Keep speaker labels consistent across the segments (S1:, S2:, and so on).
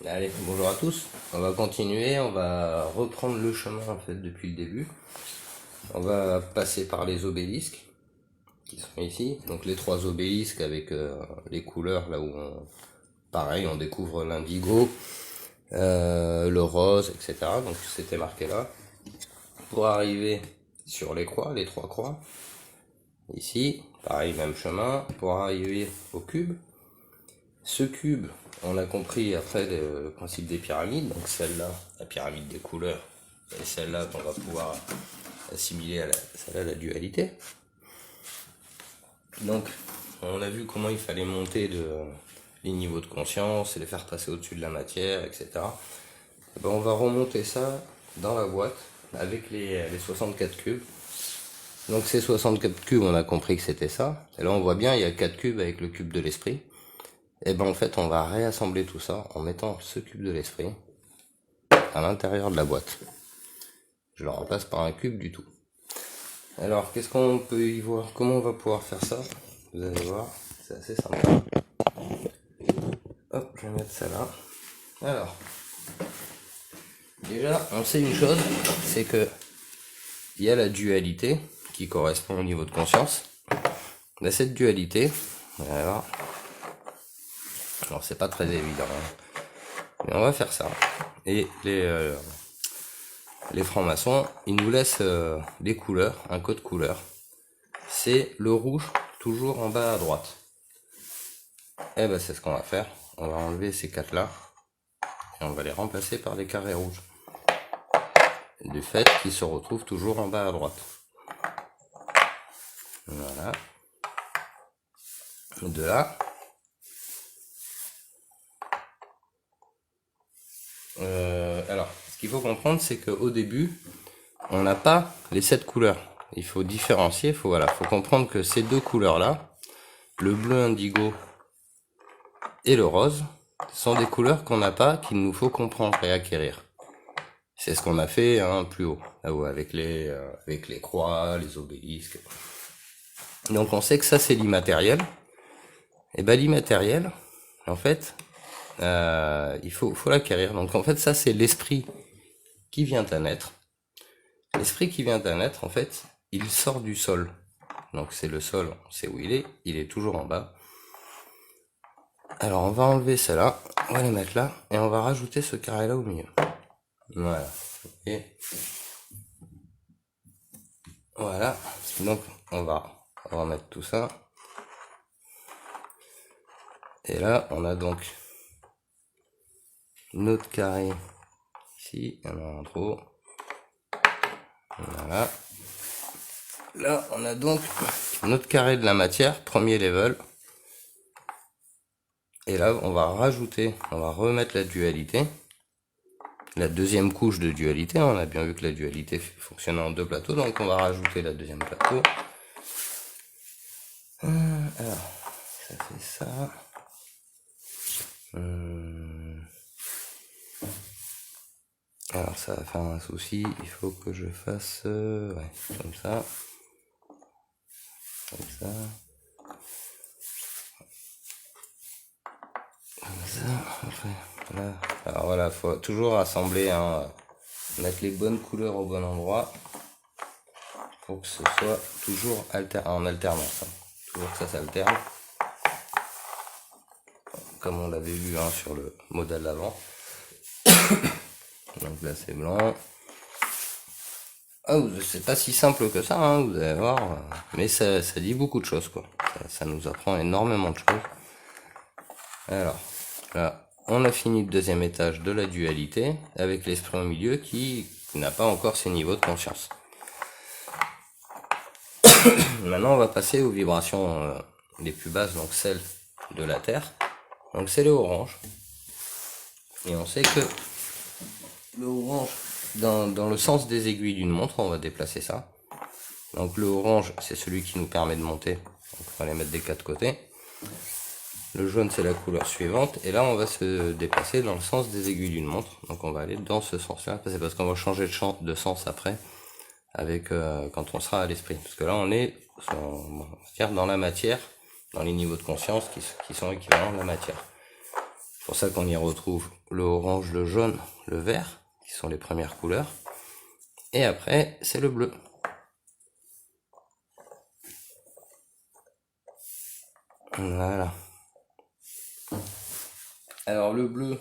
S1: Allez, bonjour à tous. On va continuer, on va reprendre le chemin en fait depuis le début. On va passer par les obélisques qui sont ici. Donc les trois obélisques avec les couleurs là où pareil, on découvre l'indigo, le rose, etc. Donc c'était marqué là. Pour arriver sur les croix, les trois croix. Ici, pareil, même chemin. Pour arriver au cube. Ce cube, on a compris après le principe des pyramides, donc celle-là, la pyramide des couleurs, et celle-là qu'on va pouvoir assimiler à celle-là, la dualité. Donc, on a vu comment il fallait monter les niveaux de conscience et les faire passer au-dessus de la matière, etc. Et ben, on va remonter ça dans la boîte avec les 64 cubes. Donc ces 64 cubes, on a compris que c'était ça. Et là, on voit bien, il y a 4 cubes avec le cube de l'esprit. Et ben en fait on va réassembler tout ça en mettant ce cube de l'esprit à l'intérieur de la boîte. Je le remplace par un cube du tout. Alors qu'est-ce qu'on peut y voir? Comment on va pouvoir faire ça? Vous allez voir, c'est assez sympa. Hop, je vais mettre ça là. Alors, déjà on sait une chose, c'est que il y a la dualité qui correspond au niveau de conscience. On a cette dualité, alors c'est pas très évident, hein. Mais on va faire ça. Et les francs-maçons, ils nous laissent les couleurs, un code couleur. C'est le rouge, toujours en bas à droite. Et ben c'est ce qu'on va faire. On va enlever ces quatre là et on va les remplacer par des carrés rouges. Du fait qu'ils se retrouvent toujours en bas à droite. Voilà. De là. Alors, ce qu'il faut comprendre, c'est qu'au début, on n'a pas les 7 couleurs. Il faut différencier, faut comprendre que ces deux couleurs-là, le bleu indigo et le rose, sont des couleurs qu'on n'a pas, qu'il nous faut comprendre et acquérir. C'est ce qu'on a fait plus haut, là-haut, avec les croix, les obélisques. Donc on sait que ça c'est l'immatériel. Et ben l'immatériel, en fait, il faut l'acquérir. Donc en fait ça c'est l'esprit qui vient à naître. L'esprit qui vient à naître, en fait, il sort du sol. Donc c'est le sol, on sait où il est toujours en bas. Alors on va enlever celle-là, on va les mettre là, et on va rajouter ce carré-là au milieu. Voilà. Et voilà. Donc on va remettre tout ça. Et là, on a donc notre carré ici, il y en a un trop. Voilà. Là, on a donc notre carré de la matière, premier level. Et là, on va remettre la dualité. La deuxième couche de dualité, on a bien vu que la dualité fonctionnait en deux plateaux, donc on va rajouter la deuxième plateau. Alors, ça fait ça. Alors ça va faire un souci, il faut que je fasse comme ça. Comme ça. Comme ça. Après, voilà. Alors voilà, faut toujours assembler, mettre les bonnes couleurs au bon endroit pour que ce soit toujours en alternance. Toujours que ça s'alterne. Comme on l'avait vu sur le modèle d'avant. Donc là c'est blanc. C'est pas si simple que ça, vous allez voir. Mais ça dit beaucoup de choses, quoi. Ça nous apprend énormément de choses. Alors, là, on a fini le deuxième étage de la dualité, avec l'esprit au milieu qui n'a pas encore ses niveaux de conscience. Maintenant, on va passer aux vibrations les plus basses, donc celles de la Terre. Donc c'est le orange. Et on sait que le orange, dans le sens des aiguilles d'une montre, on va déplacer ça. Donc le orange, c'est celui qui nous permet de monter. Donc on va les mettre des quatre côtés. Le jaune, c'est la couleur suivante. Et là, on va se déplacer dans le sens des aiguilles d'une montre. Donc on va aller dans ce sens-là. C'est parce qu'on va changer de sens après, avec quand on sera à l'esprit. Parce que là, on est dans la matière, dans les niveaux de conscience qui sont équivalents de la matière. C'est pour ça qu'on y retrouve le orange, le jaune, le vert, qui sont les premières couleurs. Et après, c'est le bleu. Voilà. Alors le bleu,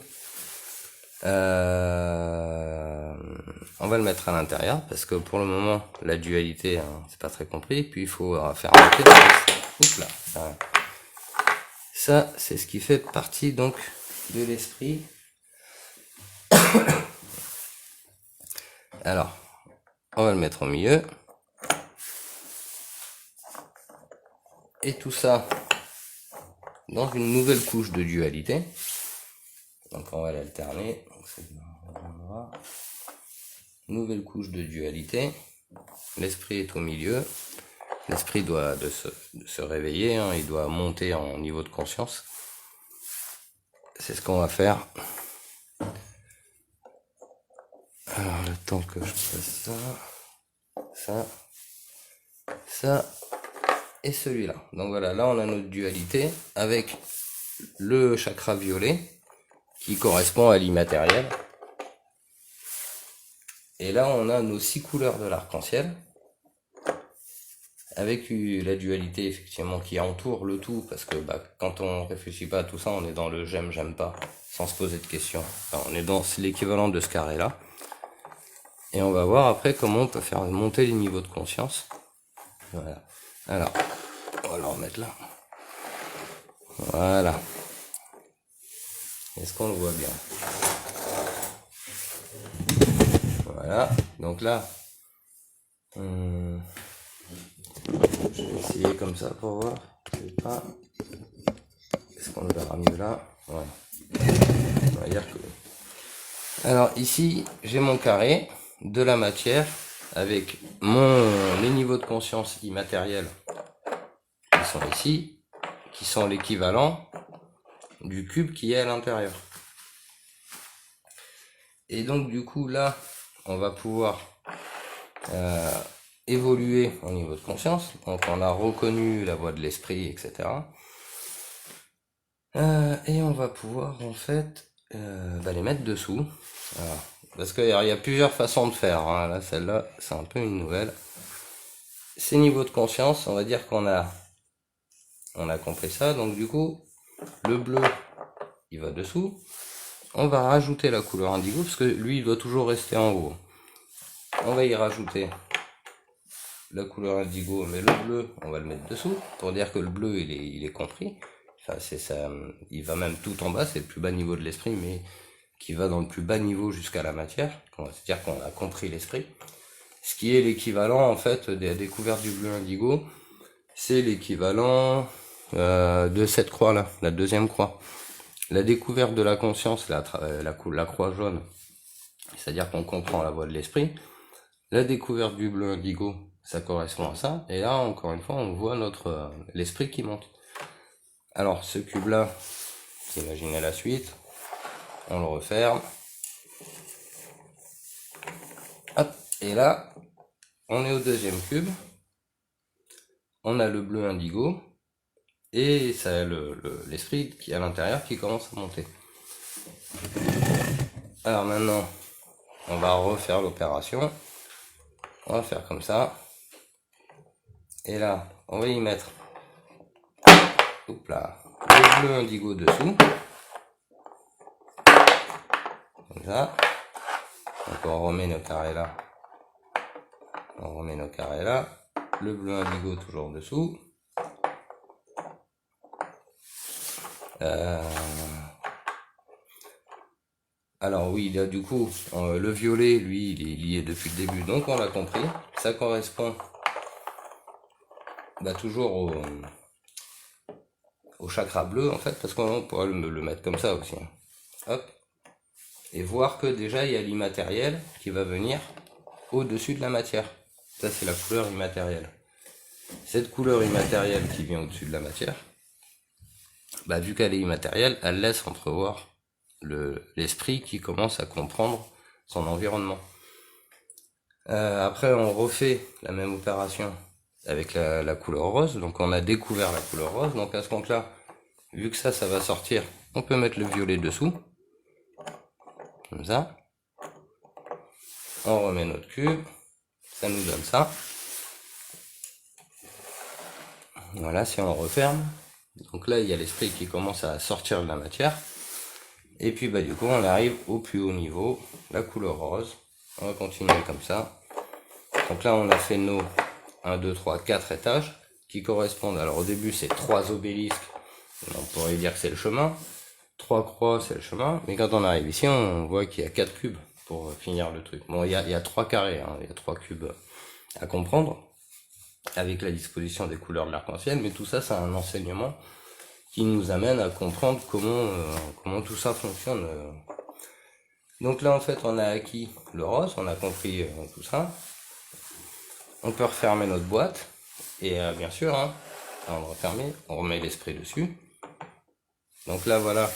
S1: on va le mettre à l'intérieur parce que pour le moment la dualité c'est pas très compris. Puis il faut faire monter là. Ça c'est ce qui fait partie donc de l'esprit. Alors on va le mettre au milieu et tout ça dans une nouvelle couche de dualité. Donc on va l'alterner. Nouvelle couche de dualité. L'esprit est au milieu. L'esprit doit se réveiller, hein, il doit monter en niveau de conscience. C'est ce qu'on va faire. Alors le temps que je fasse ça et celui-là. Donc voilà, là on a notre dualité avec le chakra violet qui correspond à l'immatériel. Et là on a nos 6 couleurs de l'arc-en-ciel avec la dualité effectivement qui entoure le tout, parce que quand on réfléchit pas à tout ça, on est dans le j'aime pas sans se poser de questions. Enfin, on est dans l'équivalent de ce carré là. Et on va voir après comment on peut faire monter les niveaux de conscience. Voilà. Alors, on va le remettre là. Voilà. Est-ce qu'on le voit bien? Voilà. Donc là, je vais essayer comme ça pour voir. Je sais pas. Est-ce qu'on le verra mieux là? Voilà. On va dire que... Alors ici, j'ai mon carré de la matière avec les niveaux de conscience immatériels qui sont ici, qui sont l'équivalent du cube qui est à l'intérieur. Et donc du coup là, on va pouvoir évoluer au niveau de conscience. Donc on a reconnu la voie de l'esprit, etc. Et on va pouvoir en fait les mettre dessous. Voilà. Parce qu'il y a plusieurs façons de faire. Hein. Là, celle-là, c'est un peu une nouvelle. Ces niveaux de conscience, on va dire qu'on a compris ça. Donc du coup, le bleu, il va dessous. On va rajouter la couleur indigo, parce que lui, il doit toujours rester en haut. On va y rajouter la couleur indigo, mais le bleu, on va le mettre dessous, pour dire que le bleu, il est compris. Enfin, c'est ça, il va même tout en bas, c'est le plus bas niveau de l'esprit, mais qui va dans le plus bas niveau jusqu'à la matière. C'est-à-dire qu'on a compris l'esprit. Ce qui est l'équivalent, en fait, des découvertes du bleu indigo, c'est l'équivalent de cette croix-là, la deuxième croix. La découverte de la conscience, la croix jaune, c'est-à-dire qu'on comprend la voie de l'esprit. La découverte du bleu indigo, ça correspond à ça. Et là, encore une fois, on voit l'esprit qui monte. Alors, ce cube-là, imaginez la suite. On le referme. Hop, et là, on est au deuxième cube. On a le bleu indigo. Et ça l'esprit qui est à l'intérieur qui commence à monter. Alors maintenant, on va refaire l'opération. On va faire comme ça. Et là, on va y mettre le bleu indigo dessous. Comme ça. Donc on remet nos carrés là. On remet nos carrés là. Le bleu indigo toujours dessous. Alors oui, là du coup, le violet, lui, il est lié depuis le début, donc on l'a compris. Ça correspond toujours au chakra bleu, en fait, parce qu'on pourrait le mettre comme ça aussi. Hein. Hop. Et voir que déjà, il y a l'immatériel qui va venir au-dessus de la matière. Ça, c'est la couleur immatérielle. Cette couleur immatérielle qui vient au-dessus de la matière, vu qu'elle est immatérielle, elle laisse entrevoir l'esprit qui commence à comprendre son environnement. Après, on refait la même opération avec la couleur rose. Donc, on a découvert la couleur rose. Donc, à ce compte-là, vu que ça va sortir, on peut mettre le violet dessous. comme ça. On remet notre cube, ça nous donne ça. Voilà, si on referme, donc là il y a l'esprit qui commence à sortir de la matière. Et puis bah du coup on arrive au plus haut niveau, la couleur rose. On va continuer comme ça. Donc là on a fait nos 1, 2, 3, 4 étages qui correspondent. Alors au début c'est 3 obélisques, on pourrait dire que c'est le chemin. 3 croix c'est le chemin, mais quand on arrive ici on voit qu'il y a 4 cubes pour finir le truc. Bon, il y a 3 carrés, hein, il y a 3 cubes à comprendre avec la disposition des couleurs de l'arc-en-ciel, mais tout ça c'est un enseignement qui nous amène à comprendre comment tout ça fonctionne. Donc là en fait on a acquis le rose, on a compris tout ça. On peut refermer notre boîte et bien sûr, hein, on va refermer, on remet l'esprit dessus. Donc là voilà,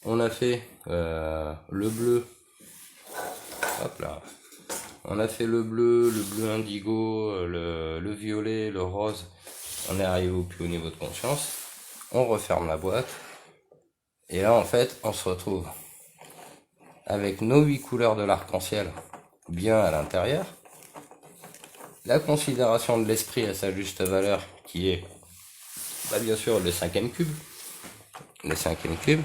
S1: on a fait le bleu. Hop là. On a fait le bleu indigo, le violet, le rose. On est arrivé au plus haut niveau de conscience. On referme la boîte. Et là, en fait, on se retrouve avec nos 8 couleurs de l'arc-en-ciel bien à l'intérieur. La considération de l'esprit à sa juste valeur, qui est, bah, bien sûr, le 5e cube. Le 5e cube.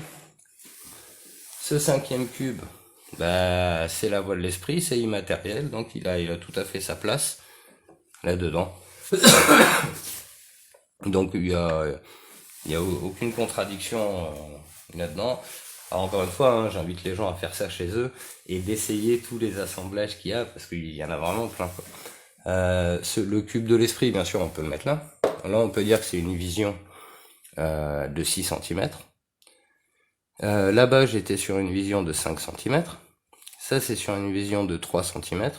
S1: Ce 5e cube, bah, c'est la voie de l'esprit, c'est immatériel, donc il a tout à fait sa place là-dedans. Donc il y a aucune contradiction là-dedans. Alors encore une fois, hein, j'invite les gens à faire ça chez eux et d'essayer tous les assemblages qu'il y a, parce qu'il y en a vraiment plein. Le cube de l'esprit, bien sûr, on peut le mettre là. Là, on peut dire que c'est une vision de 6 cm. Là-bas, j'étais sur une vision de 5 cm. Ça, c'est sur une vision de 3 cm.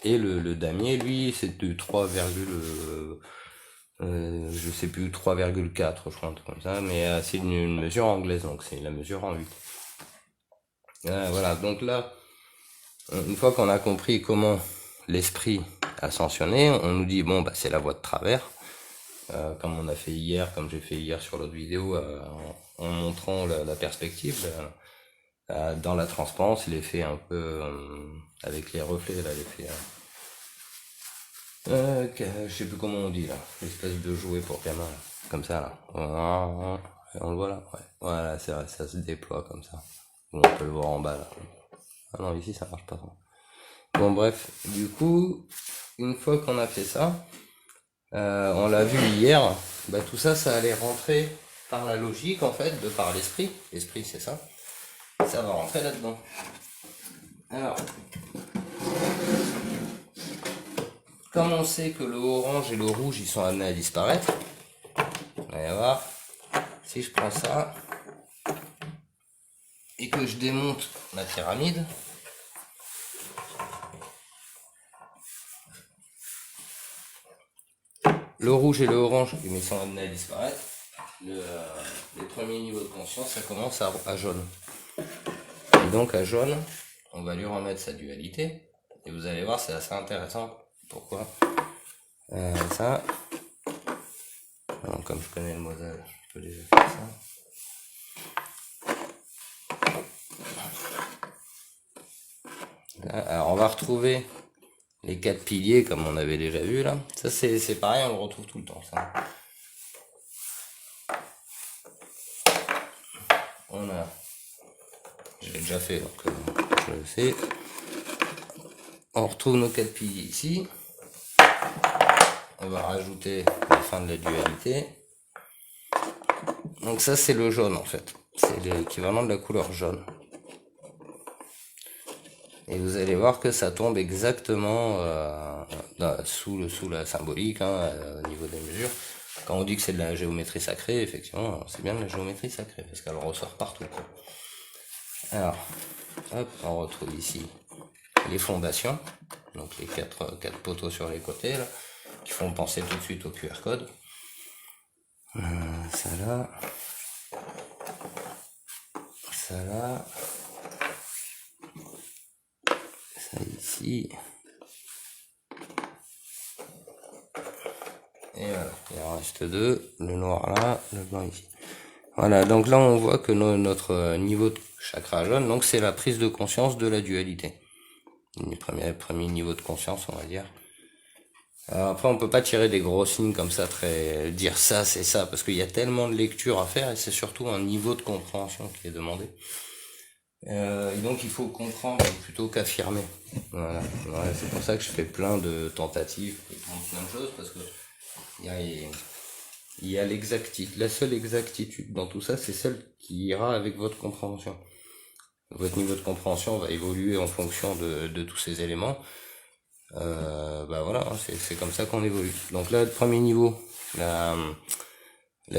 S1: Et le damier, lui, c'est de 3, je sais plus, 3,4, je crois, un truc comme ça. Mais c'est une mesure anglaise, donc c'est la mesure en 8. Voilà, donc là, une fois qu'on a compris comment l'esprit ascensionné, on nous dit, bon, bah c'est la voie de travers. Comme on a fait hier, comme j'ai fait hier sur l'autre vidéo, en montrant la perspective, dans la transparence, l'effet un peu avec les reflets, là, l'effet, je sais plus comment on dit là, l'espèce de jouet pour gamin, là, comme ça là. On le voit là, ouais. Voilà, c'est vrai, ça se déploie comme ça. On peut le voir en bas là. Ah non, ici ça marche pas trop. Bon bref, du coup, une fois qu'on a fait ça, on l'a vu hier, bah, tout ça, ça allait rentrer par la logique en fait, de par l'esprit. L'esprit c'est ça. Ça va rentrer là-dedans. Alors, comme on sait que le orange et le rouge ils sont amenés à disparaître, on va voir, si je prends ça et que je démonte ma pyramide, le rouge et le orange ils sont amenés à disparaître, les premiers niveaux de conscience ça commence à jaune. Et donc à jaune, on va lui remettre sa dualité. Et vous allez voir, c'est assez intéressant. Pourquoi ça. Alors, comme je connais le modèle, je peux déjà faire ça. Là, alors on va retrouver les 4 piliers comme on avait déjà vu là. Ça c'est pareil, on le retrouve tout le temps ça. On a, je l'ai déjà fait donc je le sais. On retrouve nos 4 piliers ici. On va rajouter la fin de la dualité. Donc ça c'est le jaune en fait. C'est l'équivalent de la couleur jaune. Et vous allez voir que ça tombe exactement sous la symbolique, hein, au niveau des mesures. Quand on dit que c'est de la géométrie sacrée, effectivement, c'est bien de la géométrie sacrée, parce qu'elle ressort partout, quoi. Alors, hop, on retrouve ici les fondations, donc les quatre poteaux sur les côtés, là, qui font penser tout de suite au QR code. Ça là, ça là, ça ici, et voilà, il en reste deux, le noir là, le blanc ici. Voilà, donc là on voit que notre niveau de chakra jaune, donc c'est la prise de conscience de la dualité. Le premier niveau de conscience, on va dire. Alors après, on peut pas tirer des gros signes comme ça, dire ça, c'est ça, parce qu'il y a tellement de lectures à faire et c'est surtout un niveau de compréhension qui est demandé. Et donc il faut comprendre plutôt qu'affirmer. Voilà. C'est pour ça que je fais plein de tentatives, plein de choses, parce que il y a l'exactitude. La seule exactitude dans tout ça, c'est celle qui ira avec votre compréhension. Votre niveau de compréhension va évoluer en fonction de tous ces éléments. Voilà, c'est comme ça qu'on évolue. Donc là, le premier niveau, la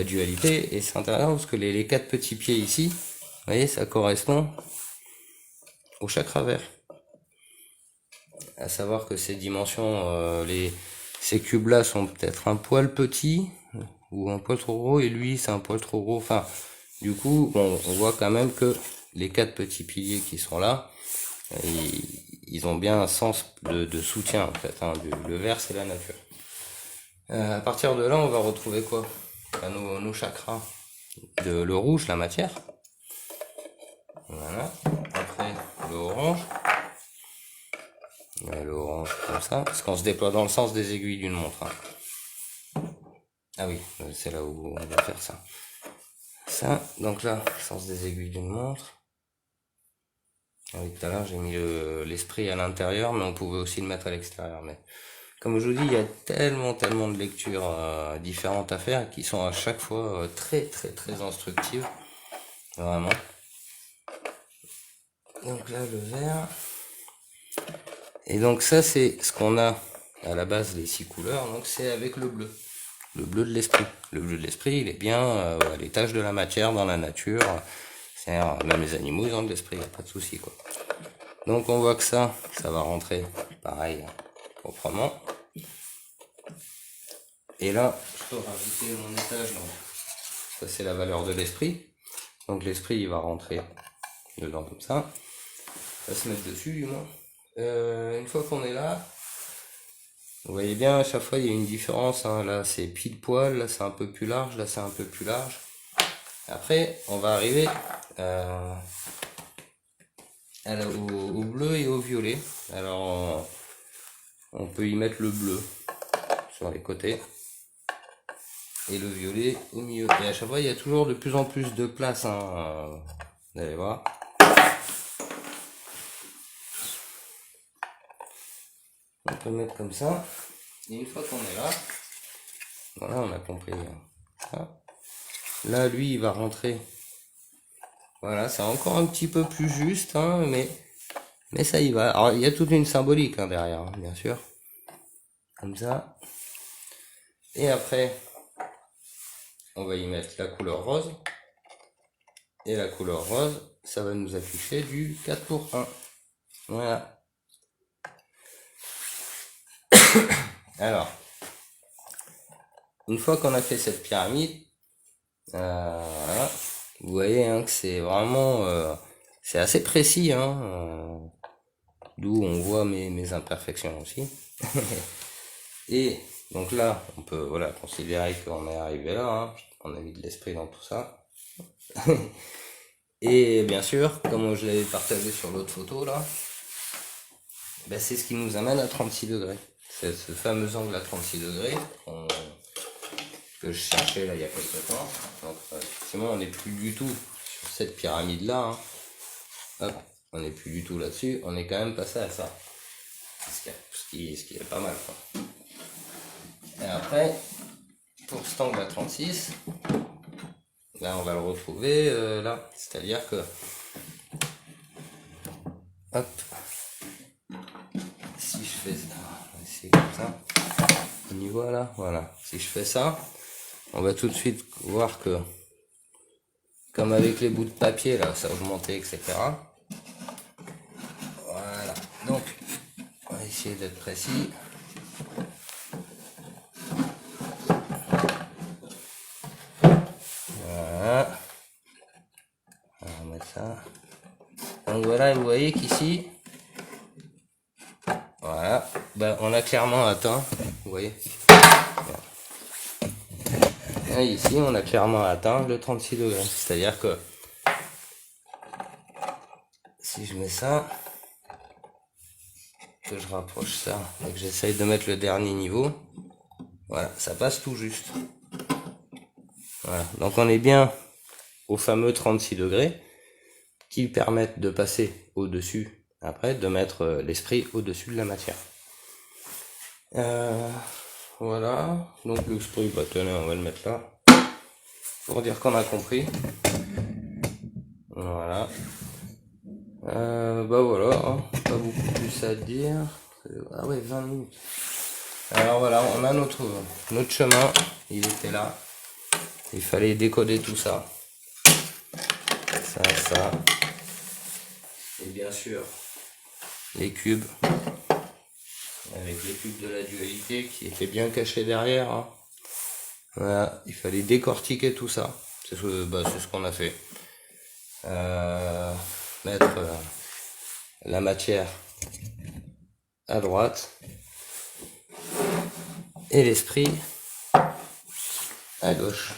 S1: dualité, et c'est intéressant parce que les 4 petits pieds ici, vous voyez, ça correspond au chakra vert. À savoir que ces dimensions, ces cubes-là sont peut-être un poil petits, ou un poil trop gros, et lui, c'est un poil trop gros. Enfin, du coup, on voit quand même que les 4 petits piliers qui sont là, ils ont bien un sens de soutien, en fait. Le vert, c'est la nature. À partir de là, on va retrouver quoi? Nos chakras. Le rouge, la matière. Voilà. Après, le orange. Le orange comme ça, parce qu'on se déploie dans le sens des aiguilles d'une montre. Ah oui, c'est là où on va faire ça. Ça, donc là, sens des aiguilles d'une montre. Ah oui, tout à l'heure j'ai mis l'esprit à l'intérieur, mais on pouvait aussi le mettre à l'extérieur. Mais comme je vous dis, il y a tellement de lectures différentes à faire qui sont à chaque fois très instructives. Vraiment. Donc là, le vert. Et donc ça, c'est ce qu'on a à la base, les 6 couleurs. Donc c'est avec le bleu. Le bleu de l'esprit. Le bleu de l'esprit, il est bien à l'étage de la matière dans la nature. Même les animaux, ils ont de l'esprit, il n'y a pas de souci, quoi. Donc on voit que ça va rentrer pareil, proprement. Et là, je peux rajouter mon étage. Donc, ça, c'est la valeur de l'esprit. Donc l'esprit, il va rentrer dedans comme ça. Il va se mettre dessus, du moins. Une fois qu'on est là, vous voyez bien, à chaque fois, il y a une différence. Là, c'est pile poil. Là, c'est un peu plus large. Là, c'est un peu plus large. Après, on va arriver au bleu et au violet. Alors, on peut y mettre le bleu sur les côtés et le violet au milieu. Et à chaque fois, il y a toujours de plus en plus de place. Vous allez voir. On peut mettre comme ça. Et une fois qu'on est là, voilà, on a compris ça. Là, lui, il va rentrer. Voilà, c'est encore un petit peu plus juste, mais ça y va. Alors, il y a toute une symbolique derrière, bien sûr. Comme ça. Et après, on va y mettre la couleur rose. Et la couleur rose, ça va nous afficher du 4 pour 1. Voilà. Alors, une fois qu'on a fait cette pyramide, voilà, vous voyez que c'est vraiment, c'est assez précis, d'où on voit mes imperfections aussi. Et donc là, on peut considérer qu'on est arrivé là, on a mis de l'esprit dans tout ça. Et bien sûr, comme je l'avais partagé sur l'autre photo là, c'est ce qui nous amène à 36 degrés. C'est ce fameux angle à 36 degrés que je cherchais là il y a quelques temps. Donc effectivement, on n'est plus du tout sur cette pyramide là. Hop, on n'est plus du tout là-dessus. On est quand même passé à ça. Ce qui est pas mal, quoi. Et après, pour cet angle à 36, on va le retrouver là. C'est-à-dire que, hop, si je fais ça, c'est comme ça, on y voit là, voilà. Si je fais ça, on va tout de suite voir que, comme avec les bouts de papier là, ça a augmenté, etc. Voilà. Donc, on va essayer d'être précis. Voilà. On va mettre ça. Donc voilà, vous voyez qu'ici, voilà, on a clairement atteint, vous voyez. Et ici, on a clairement atteint le 36 degrés. C'est-à-dire que si je mets ça, que je rapproche ça et que j'essaye de mettre le dernier niveau, voilà, ça passe tout juste. Voilà, donc on est bien au fameux 36 degrés qui permettent de passer au-dessus, après de mettre l'esprit au-dessus de la matière. Voilà, donc l'esprit, bah tenez, on va le mettre là, pour dire qu'on a compris. Voilà. Bah voilà, hein, pas beaucoup plus à dire. Ah ouais, 20 minutes. Alors voilà, on a notre chemin, il était là. Il fallait décoder tout ça. Ça. Et bien sûr, les cubes. Avec les cubes de la dualité qui étaient bien cachés derrière. Hein. Voilà, il fallait décortiquer tout ça. C'est ce qu'on a fait. Mettre la matière à droite et l'esprit à gauche.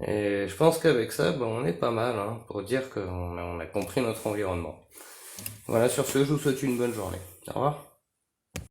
S1: Et je pense qu'avec ça, on est pas mal hein, pour dire qu'on a compris notre environnement. Voilà, sur ce, je vous souhaite une bonne journée. Au revoir.